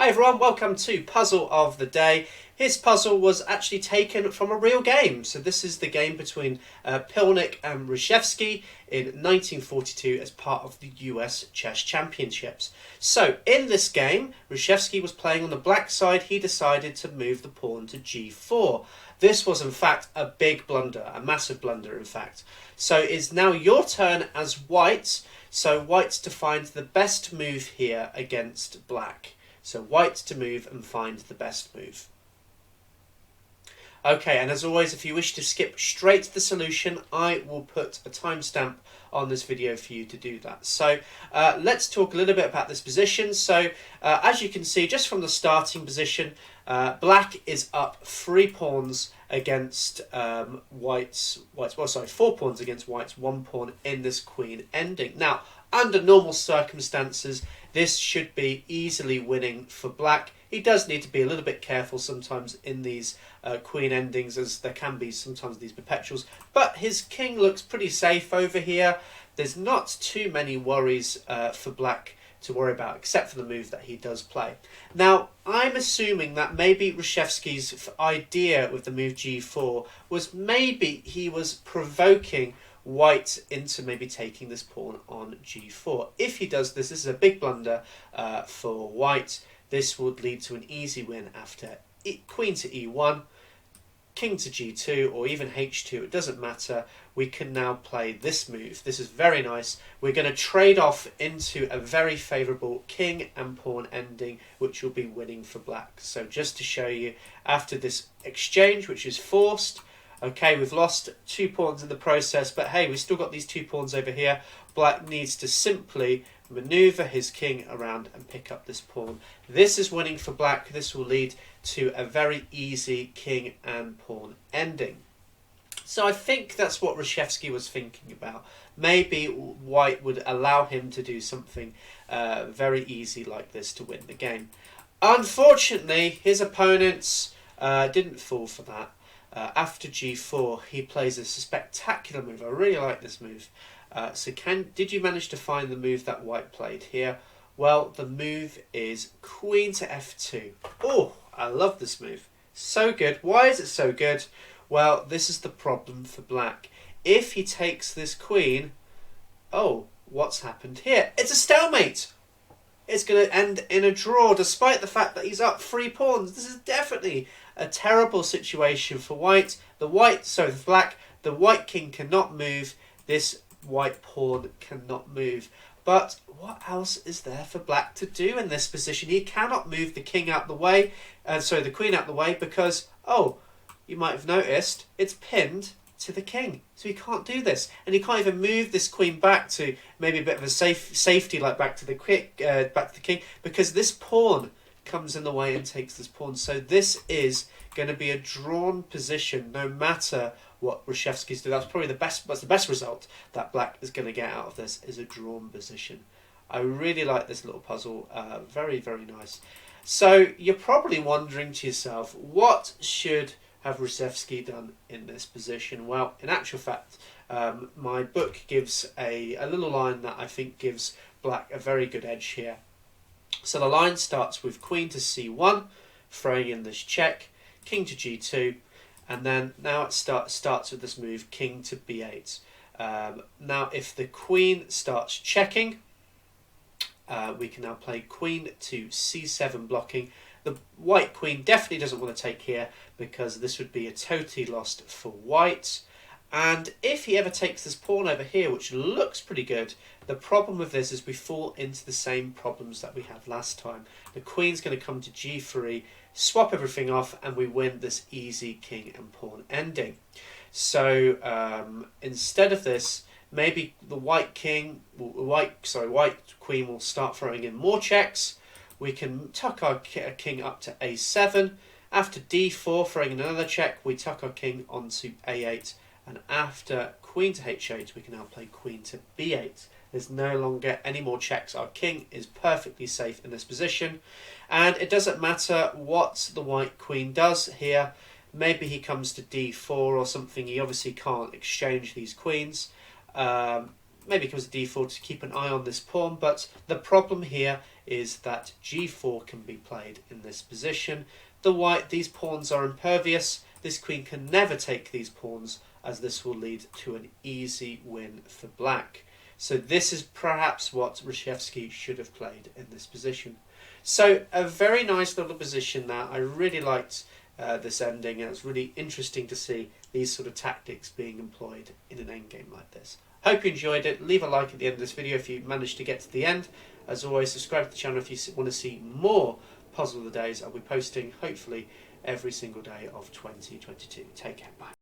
Hi everyone, welcome to Puzzle of the Day. His puzzle was actually taken from a real game. So this is the game between Pilnick and Reshevsky in 1942 as part of the US Chess Championships. So in this game, Reshevsky was playing on the black side. He decided to move the pawn to g4. This was in fact a big blunder, a massive blunder in fact. So it's now your turn as white. So white to find the best move here against black. So white to move and find the best move. Okay, and as always, if you wish to skip straight to the solution, I will put a timestamp on this video for you to do that. So let's talk a little bit about this position. So as you can see, just from the starting position, black is up 3 pawns against white's, well, sorry, 4 pawns against white's 1 pawn in this queen ending. Now, under normal circumstances, this should be easily winning for black. He does need to be a little bit careful sometimes in these queen endings, as there can be sometimes these perpetuals. But his king looks pretty safe over here. There's not too many worries for black to worry about, except for the move that he does play. Now, I'm assuming that maybe Reshevsky's idea with the move g4 was maybe he was provoking white into maybe taking this pawn on g4. If he does this, this is a big blunder for white. This would lead to an easy win after queen to e1, king to g2, or even h2. It doesn't matter. We can now play this move. This is very nice. We're going to trade off into a very favourable king and pawn ending, which will be winning for black. So just to show you, after this exchange, which is forced, okay, we've lost 2 pawns in the process, but hey, we've still got these 2 pawns over here. Black needs to simply maneuver his king around and pick up this pawn. This is winning for black. This will lead to a very easy king and pawn ending. So I think that's what Reshevsky was thinking about. Maybe white would allow him to do something very easy like this to win the game. Unfortunately, his opponents didn't fall for that. After g4, he plays a spectacular move. I really like this move. So did you manage to find the move that white played here? Well, the move is queen to f2. Oh, I love this move. So good. Why is it so good? Well, this is the problem for black. If he takes this queen, oh, what's happened here? It's a stalemate. It's going to end in a draw, despite the fact that he's up 3 pawns. This is definitely a terrible situation for white. For black, the white king cannot move. This white pawn cannot move. But what else is there for black to do in this position? He cannot move the king out the way, the queen out the way, because, oh, you might have noticed, it's pinned to the king. So he can't do this. And he can't even move this queen back to maybe a bit of a safety, like back to the king, because this pawn comes in the way and takes this pawn. So this is going to be a drawn position no matter what Reshevsky's do. That's probably the best result that black is going to get out of this, is a drawn position. I really like this little puzzle. Very, very nice. So you're probably wondering to yourself, what should have Reshevsky done in this position? Well, in actual fact, my book gives a little line that I think gives black a very good edge here. So the line starts with queen to c1, throwing in this check, king to g2, and then now it starts with this move, king to b8. Now if the queen starts checking, we can now play queen to c7 blocking. The white queen definitely doesn't want to take here, because this would be a totally lost for white. And if he ever takes this pawn over here, which looks pretty good, the problem with this is we fall into the same problems that we had last time. The queen's going to come to g3, swap everything off, and we win this easy king and pawn ending. So instead of this, maybe the white queen will start throwing in more checks. We can tuck our king up to a7. After d4, throwing in another check, we tuck our king onto a8. And after queen to h8, we can now play queen to b8. There's no longer any more checks. Our king is perfectly safe in this position. And it doesn't matter what the white queen does here. Maybe he comes to d4 or something. He obviously can't exchange these queens. Maybe he comes to d4 to keep an eye on this pawn. But the problem here is that g4 can be played in this position. These pawns are impervious. This queen can never take these pawns, as this will lead to an easy win for black. So this is perhaps what Reshevsky should have played in this position. So a very nice little position there. I really liked this ending, and it's really interesting to see these sort of tactics being employed in an endgame like this. Hope you enjoyed it. Leave a like at the end of this video if you managed to get to the end. As always, subscribe to the channel if you want to see more Puzzle of the Days. I'll be posting hopefully every single day of 2022. Take care. Bye.